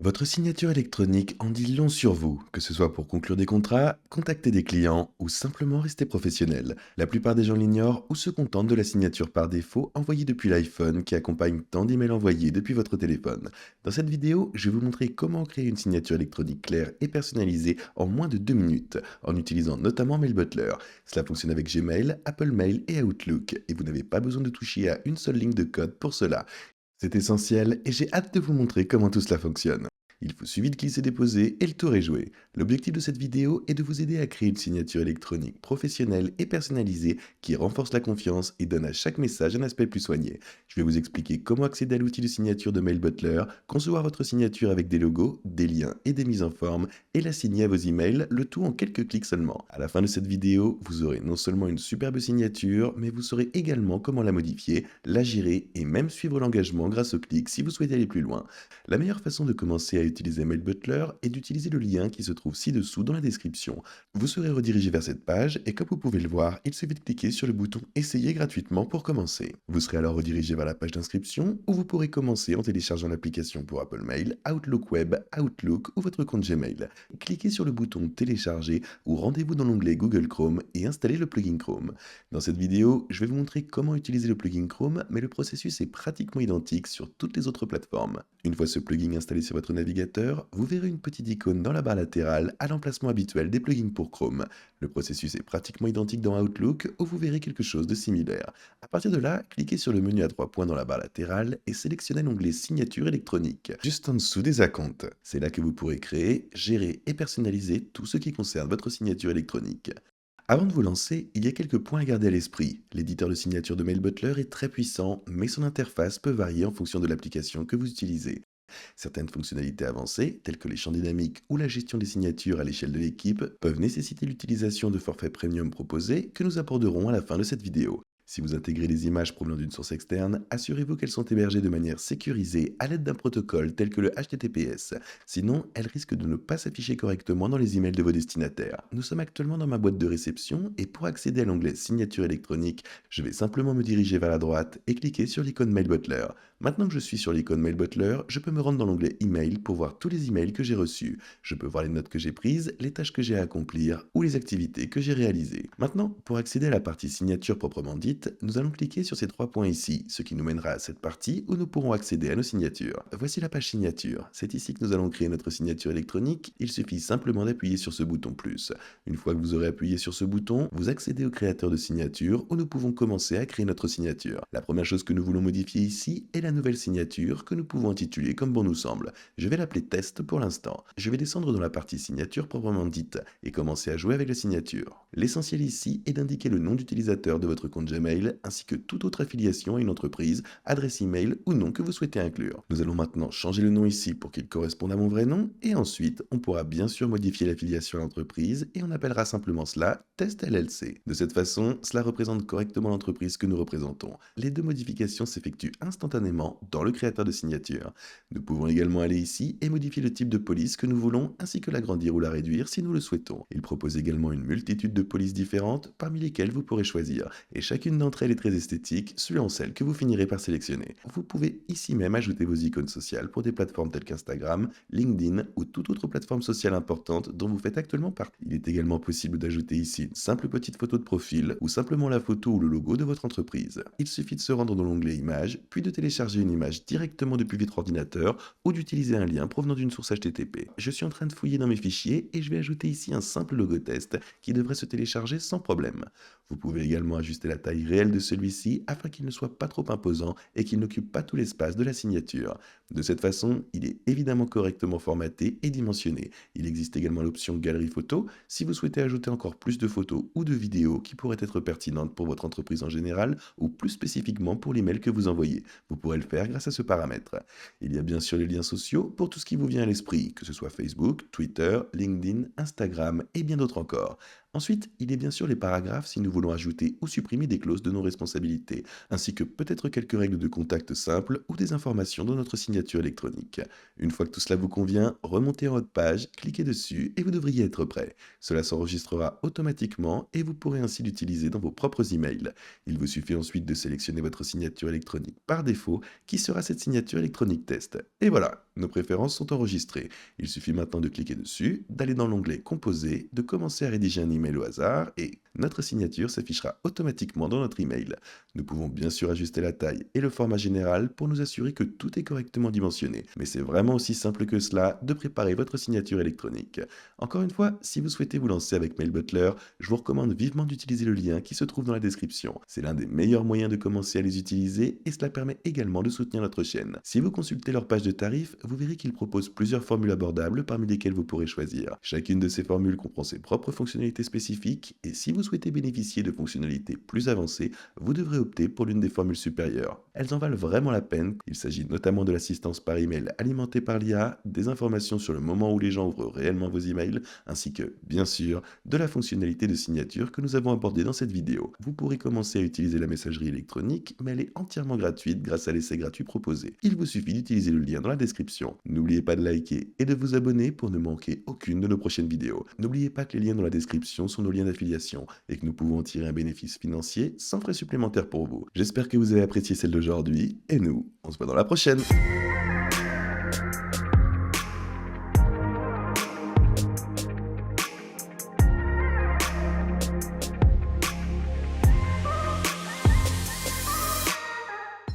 Votre signature électronique en dit long sur vous, que ce soit pour conclure des contrats, contacter des clients ou simplement rester professionnel. La plupart des gens l'ignorent ou se contentent de la signature par défaut envoyée depuis l'iPhone qui accompagne tant d'emails envoyés depuis votre téléphone. Dans cette vidéo, je vais vous montrer comment créer une signature électronique claire et personnalisée en moins de 2 minutes, en utilisant notamment MailButler. Cela fonctionne avec Gmail, Apple Mail et Outlook, et vous n'avez pas besoin de toucher à une seule ligne de code pour cela. C'est essentiel et j'ai hâte de vous montrer comment tout cela fonctionne. Il faut suffit de glisser-déposer et le tour est joué. L'objectif de cette vidéo est de vous aider à créer une signature électronique professionnelle et personnalisée qui renforce la confiance et donne à chaque message un aspect plus soigné. Je vais vous expliquer comment accéder à l'outil de signature de MailButler, concevoir votre signature avec des logos, des liens et des mises en forme et la signer à vos emails, le tout en quelques clics seulement. À la fin de cette vidéo, vous aurez non seulement une superbe signature, mais vous saurez également comment la modifier, la gérer et même suivre l'engagement grâce aux clics si vous souhaitez aller plus loin. La meilleure façon de commencer à utiliser MailButler est d'utiliser le lien qui se trouve ci-dessous dans la description. Vous serez redirigé vers cette page et comme vous pouvez le voir, il suffit de cliquer sur le bouton Essayer gratuitement pour commencer. Vous serez alors redirigé vers la page d'inscription où vous pourrez commencer en téléchargeant l'application pour Apple Mail, Outlook Web, Outlook ou votre compte Gmail. Cliquez sur le bouton Télécharger ou rendez-vous dans l'onglet Google Chrome et installez le plugin Chrome. Dans cette vidéo, je vais vous montrer comment utiliser le plugin Chrome, mais le processus est pratiquement identique sur toutes les autres plateformes. Une fois ce plugin installé sur votre navigateur, vous verrez une petite icône dans la barre latérale à l'emplacement habituel des plugins pour Chrome. Le processus est pratiquement identique dans Outlook où vous verrez quelque chose de similaire. À partir de là, cliquez sur le menu à 3 points dans la barre latérale et sélectionnez l'onglet Signature électronique, juste en dessous des acomptes. C'est là que vous pourrez créer, gérer et personnaliser tout ce qui concerne votre signature électronique. Avant de vous lancer, il y a quelques points à garder à l'esprit. L'éditeur de signature de MailButler est très puissant, mais son interface peut varier en fonction de l'application que vous utilisez. Certaines fonctionnalités avancées, telles que les champs dynamiques ou la gestion des signatures à l'échelle de l'équipe, peuvent nécessiter l'utilisation de forfaits premium proposés que nous aborderons à la fin de cette vidéo. Si vous intégrez des images provenant d'une source externe, assurez-vous qu'elles sont hébergées de manière sécurisée à l'aide d'un protocole tel que le HTTPS. Sinon, elles risquent de ne pas s'afficher correctement dans les emails de vos destinataires. Nous sommes actuellement dans ma boîte de réception et pour accéder à l'onglet Signature électronique, je vais simplement me diriger vers la droite et cliquer sur l'icône MailButler. Maintenant que je suis sur l'icône MailButler, je peux me rendre dans l'onglet Email pour voir tous les emails que j'ai reçus. Je peux voir les notes que j'ai prises, les tâches que j'ai à accomplir ou les activités que j'ai réalisées. Maintenant, pour accéder à la partie signature proprement dite, nous allons cliquer sur ces 3 points ici, ce qui nous mènera à cette partie où nous pourrons accéder à nos signatures. Voici la page signature. C'est ici que nous allons créer notre signature électronique. Il suffit simplement d'appuyer sur ce bouton plus. Une fois que vous aurez appuyé sur ce bouton, vous accédez au créateur de signature où nous pouvons commencer à créer notre signature. La première chose que nous voulons modifier ici est la nouvelle signature que nous pouvons intituler comme bon nous semble. Je vais l'appeler test pour l'instant. Je vais descendre dans la partie signature proprement dite et commencer à jouer avec la signature. L'essentiel ici est d'indiquer le nom d'utilisateur de votre compte Gmail ainsi que toute autre affiliation à une entreprise, adresse email ou nom que vous souhaitez inclure. Nous allons maintenant changer le nom ici pour qu'il corresponde à mon vrai nom et ensuite on pourra bien sûr modifier l'affiliation à l'entreprise et on appellera simplement cela Test LLC. De cette façon, cela représente correctement l'entreprise que nous représentons. Les deux modifications s'effectuent instantanément dans le créateur de signature. Nous pouvons également aller ici et modifier le type de police que nous voulons ainsi que l'agrandir ou la réduire si nous le souhaitons. Il propose également une multitude de polices différentes parmi lesquelles vous pourrez choisir et chacune d'entre elles est très esthétique suivant celle que vous finirez par sélectionner. Vous pouvez ici même ajouter vos icônes sociales pour des plateformes telles qu'Instagram, LinkedIn ou toute autre plateforme sociale importante dont vous faites actuellement partie. Il est également possible d'ajouter ici une simple petite photo de profil ou simplement la photo ou le logo de votre entreprise. Il suffit de se rendre dans l'onglet Images, puis de télécharger une image directement depuis votre ordinateur ou d'utiliser un lien provenant d'une source HTTP. Je suis en train de fouiller dans mes fichiers et je vais ajouter ici un simple logo test qui devrait se télécharger sans problème. Vous pouvez également ajuster la taille réelle de celui-ci afin qu'il ne soit pas trop imposant et qu'il n'occupe pas tout l'espace de la signature. De cette façon, il est évidemment correctement formaté et dimensionné. Il existe également l'option Galerie photo si vous souhaitez ajouter encore plus de photos ou de vidéos qui pourraient être pertinentes pour votre entreprise en général ou plus spécifiquement pour l'email que vous envoyez. Vous pourrez le faire grâce à ce paramètre. Il y a bien sûr les liens sociaux pour tout ce qui vous vient à l'esprit, que ce soit Facebook, Twitter, LinkedIn, Instagram et bien d'autres encore. Ensuite, il y a bien sûr les paragraphes si nous voulons ajouter ou supprimer des clauses de non-responsabilité, ainsi que peut-être quelques règles de contact simples ou des informations dans notre signature électronique. Une fois que tout cela vous convient, remontez en haut de page, cliquez dessus et vous devriez être prêt. Cela s'enregistrera automatiquement et vous pourrez ainsi l'utiliser dans vos propres emails. Il vous suffit ensuite de sélectionner votre signature électronique par défaut, qui sera cette signature électronique test. Et voilà, nos préférences sont enregistrées. Il suffit maintenant de cliquer dessus, d'aller dans l'onglet Composer, de commencer à rédiger un email au hasard et notre signature s'affichera automatiquement dans notre email. Nous pouvons bien sûr ajuster la taille et le format général pour nous assurer que tout est correctement dimensionné. Mais c'est vraiment aussi simple que cela de préparer votre signature électronique. Encore une fois, si vous souhaitez vous lancer avec Mail Butler, je vous recommande vivement d'utiliser le lien qui se trouve dans la description. C'est l'un des meilleurs moyens de commencer à les utiliser et cela permet également de soutenir notre chaîne. Si vous consultez leur page de tarifs, vous verrez qu'ils proposent plusieurs formules abordables parmi lesquelles vous pourrez choisir. Chacune de ces formules comprend ses propres fonctionnalités spécifiques et si vous souhaitez bénéficier de fonctionnalités plus avancées, vous devrez opter pour l'une des formules supérieures. Elles en valent vraiment la peine. Il s'agit notamment de l'assistance par email alimentée par l'IA, des informations sur le moment où les gens ouvrent réellement vos emails, ainsi que, bien sûr, de la fonctionnalité de signature que nous avons abordée dans cette vidéo. Vous pourrez commencer à utiliser la messagerie électronique, mais elle est entièrement gratuite grâce à l'essai gratuit proposé. Il vous suffit d'utiliser le lien dans la description. N'oubliez pas de liker et de vous abonner pour ne manquer aucune de nos prochaines vidéos. N'oubliez pas que les liens dans la description sont nos liens d'affiliation et que nous pouvons en tirer un bénéfice financier sans frais supplémentaires pour vous. J'espère que vous avez apprécié celle d'aujourd'hui et nous, on se voit dans la prochaine.